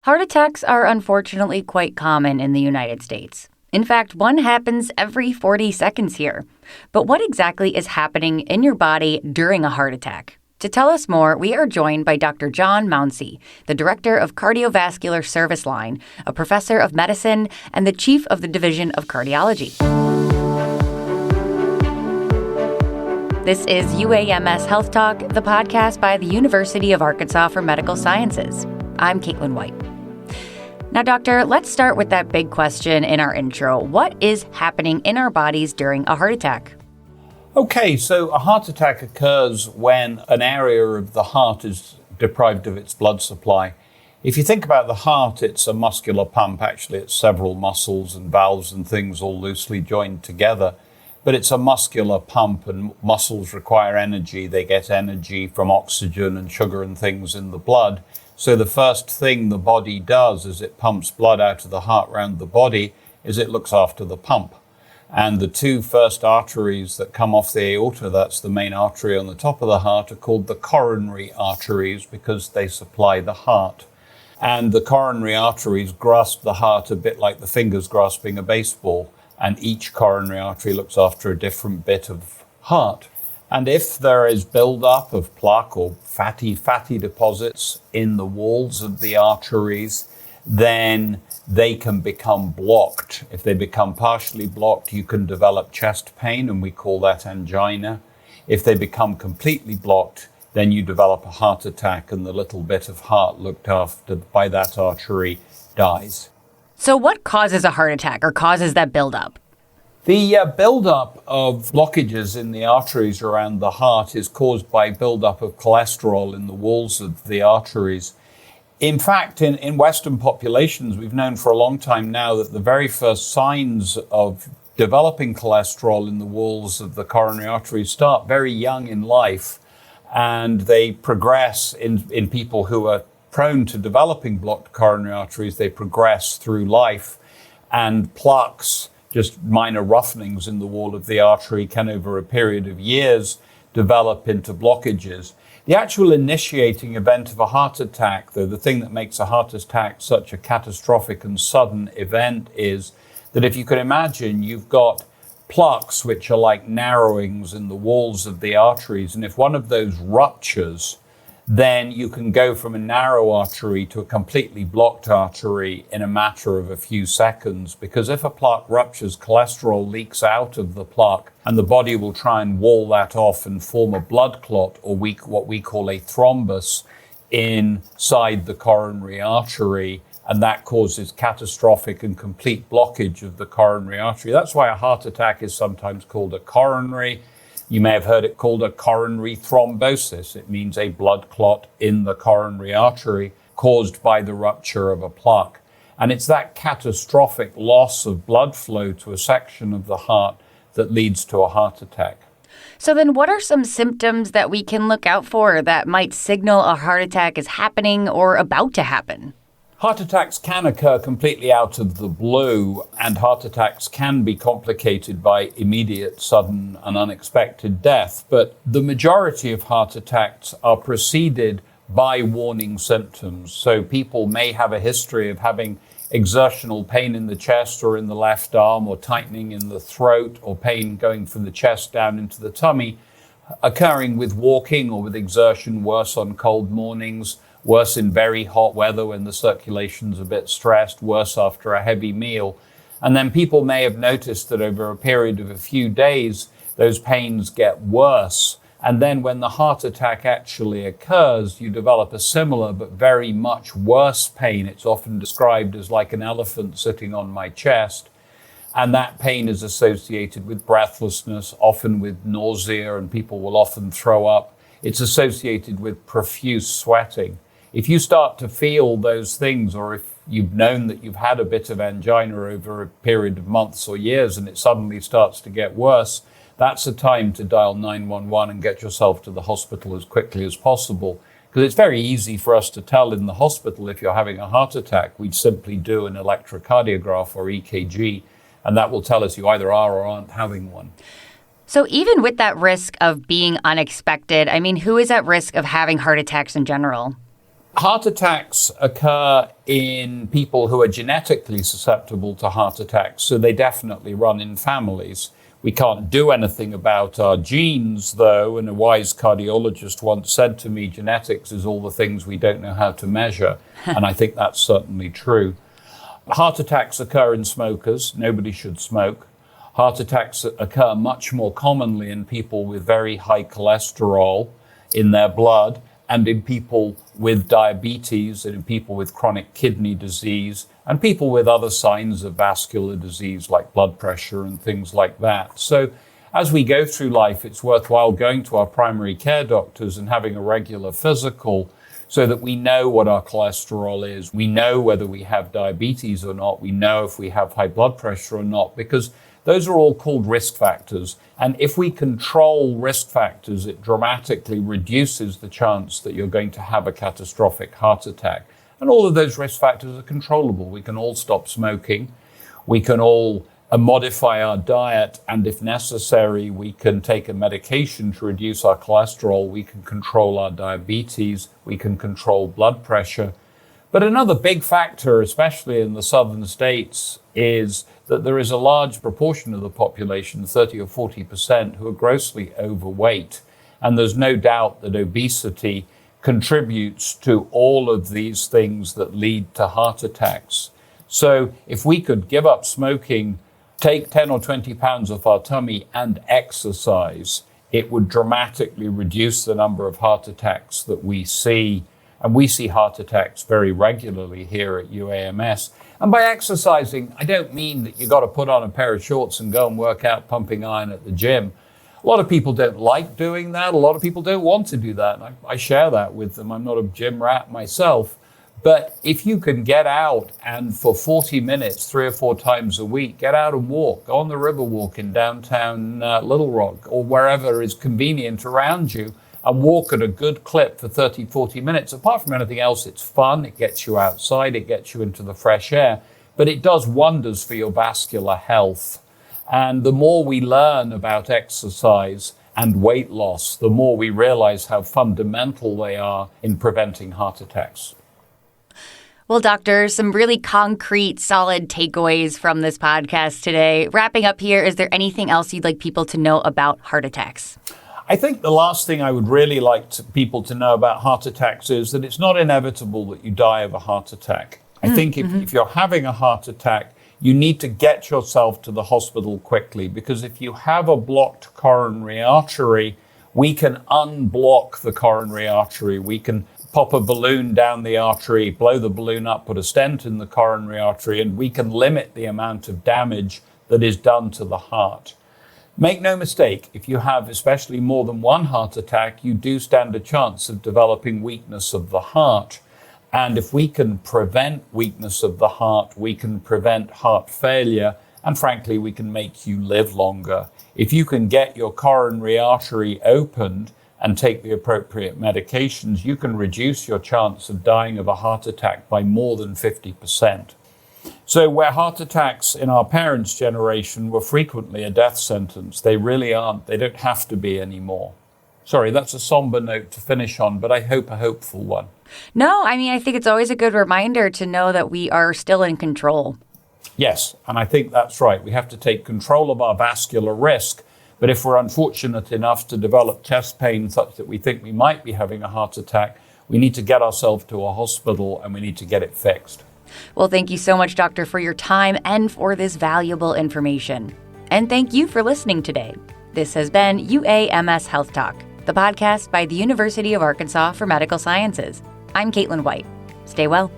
Heart attacks are unfortunately quite common in the United States. In fact, one happens every 40 seconds here. But what exactly is happening in your body during a heart attack? To tell us more, we are joined by Dr. John Mounsey, the Director of Cardiovascular Service Line, a professor of medicine, and the Chief of the Division of Cardiology. This is UAMS Health Talk, the podcast by the University of Arkansas for Medical Sciences. I'm Caitlin White. Now, doctor, let's start with that big question in our intro. What is happening in our bodies during a heart attack? Okay, so a heart attack occurs when an area of the heart is deprived of its blood supply. If you think about the heart, it's a muscular pump. Actually, it's several muscles and valves and things all loosely joined together. But it's a muscular pump, and muscles require energy. They get energy from oxygen and sugar and things in the blood. So the first thing the body does as it pumps blood out of the heart around the body is it looks after the pump. And the two first arteries that come off the aorta, that's the main artery on the top of the heart, are called the coronary arteries because they supply the heart. And the coronary arteries grasp the heart a bit like the fingers grasping a baseball. And each coronary artery looks after a different bit of heart. And if there is buildup of plaque or fatty deposits in the walls of the arteries, then they can become blocked. If they become partially blocked, you can develop chest pain, and we call that angina. If they become completely blocked, then you develop a heart attack, and the little bit of heart looked after by that artery dies. So what causes a heart attack or causes that buildup? The buildup of blockages in the arteries around the heart is caused by buildup of cholesterol in the walls of the arteries. In fact, in Western populations, we've known for a long time now that the very first signs of developing cholesterol in the walls of the coronary arteries start very young in life, and they progress in people who are prone to developing blocked coronary arteries. They progress through life, and plaques, just minor roughenings in the wall of the artery, can over a period of years develop into blockages. The actual initiating event of a heart attack, though, the thing that makes a heart attack such a catastrophic and sudden event is that if you can imagine, you've got plaques which are like narrowings in the walls of the arteries, and if one of those ruptures, then you can go from a narrow artery to a completely blocked artery in a matter of a few seconds. Because if a plaque ruptures, cholesterol leaks out of the plaque, and the body will try and wall that off and form a blood clot, or what we call a thrombus, inside the coronary artery, and that causes catastrophic and complete blockage of the coronary artery. That's why a heart attack is sometimes called a coronary. You may have heard it called a coronary thrombosis. It means a blood clot in the coronary artery caused by the rupture of a plaque. And it's that catastrophic loss of blood flow to a section of the heart that leads to a heart attack. So then what are some symptoms that we can look out for that might signal a heart attack is happening or about to happen? Heart attacks can occur completely out of the blue, and heart attacks can be complicated by immediate, sudden, and unexpected death. But the majority of heart attacks are preceded by warning symptoms. So people may have a history of having exertional pain in the chest or in the left arm, or tightening in the throat, or pain going from the chest down into the tummy, occurring with walking or with exertion, worse on cold mornings, worse in very hot weather when the circulation's a bit stressed, worse after a heavy meal. And then people may have noticed that over a period of a few days, those pains get worse. And then when the heart attack actually occurs, you develop a similar but very much worse pain. It's often described as like an elephant sitting on my chest. And that pain is associated with breathlessness, often with nausea, and people will often throw up. It's associated with profuse sweating. If you start to feel those things, or if you've known that you've had a bit of angina over a period of months or years and it suddenly starts to get worse, that's a time to dial 911 and get yourself to the hospital as quickly as possible. Because it's very easy for us to tell in the hospital if you're having a heart attack. We'd simply do an electrocardiograph or EKG, and that will tell us you either are or aren't having one. So even with that risk of being unexpected, who is at risk of having heart attacks in general? Heart attacks occur in people who are genetically susceptible to heart attacks, so they definitely run in families. We can't do anything about our genes, though, and a wise cardiologist once said to me, genetics is all the things we don't know how to measure, and I think that's certainly true. Heart attacks occur in smokers. Nobody should smoke. Heart attacks occur much more commonly in people with very high cholesterol in their blood, and in people with diabetes, and in people with chronic kidney disease, and people with other signs of vascular disease like blood pressure and things like that. So as we go through life, it's worthwhile going to our primary care doctors and having a regular physical so that we know what our cholesterol is. We know whether we have diabetes or not. We know if we have high blood pressure or not, because those are all called risk factors. And if we control risk factors, it dramatically reduces the chance that you're going to have a catastrophic heart attack. And all of those risk factors are controllable. We can all stop smoking. We can all modify our diet. And if necessary, we can take a medication to reduce our cholesterol. We can control our diabetes. We can control blood pressure. But another big factor, especially in the southern states, is that there is a large proportion of the population, 30 or 40%, who are grossly overweight. And there's no doubt that obesity contributes to all of these things that lead to heart attacks. So if we could give up smoking, take 10 or 20 pounds off our tummy and exercise, it would dramatically reduce the number of heart attacks that we see. And we see heart attacks very regularly here at UAMS. And by exercising, I don't mean that you've got to put on a pair of shorts and go and work out pumping iron at the gym. A lot of people don't like doing that. A lot of people don't want to do that. And I share that with them. I'm not a gym rat myself. But if you can get out and for 40 minutes, 3 or 4 times a week, get out and walk, go on the river walk in downtown Little Rock or wherever is convenient around you, and walk at a good clip for 30, 40 minutes. Apart from anything else, it's fun. It gets you outside. It gets you into the fresh air. But it does wonders for your vascular health. And the more we learn about exercise and weight loss, the more we realize how fundamental they are in preventing heart attacks. Well, doctor, some really concrete, solid takeaways from this podcast today. Wrapping up here, is there anything else you'd like people to know about heart attacks? I think the last thing I would really like people to know about heart attacks is that it's not inevitable that you die of a heart attack. I think if you're having a heart attack, you need to get yourself to the hospital quickly, because if you have a blocked coronary artery, we can unblock the coronary artery. We can pop a balloon down the artery, blow the balloon up, put a stent in the coronary artery, and we can limit the amount of damage that is done to the heart. Make no mistake, if you have especially more than one heart attack, you do stand a chance of developing weakness of the heart. And if we can prevent weakness of the heart, we can prevent heart failure, and frankly, we can make you live longer. If you can get your coronary artery opened and take the appropriate medications, you can reduce your chance of dying of a heart attack by more than 50%. So where heart attacks in our parents' generation were frequently a death sentence, they really aren't. They don't have to be anymore. Sorry, that's a somber note to finish on, but I hope a hopeful one. No, I think it's always a good reminder to know that we are still in control. Yes, and I think that's right. We have to take control of our vascular risk. But if we're unfortunate enough to develop chest pain such that we think we might be having a heart attack, we need to get ourselves to a hospital and we need to get it fixed. Well, thank you so much, Doctor, for your time and for this valuable information. And thank you for listening today. This has been UAMS Health Talk, the podcast by the University of Arkansas for Medical Sciences. I'm Caitlin White. Stay well.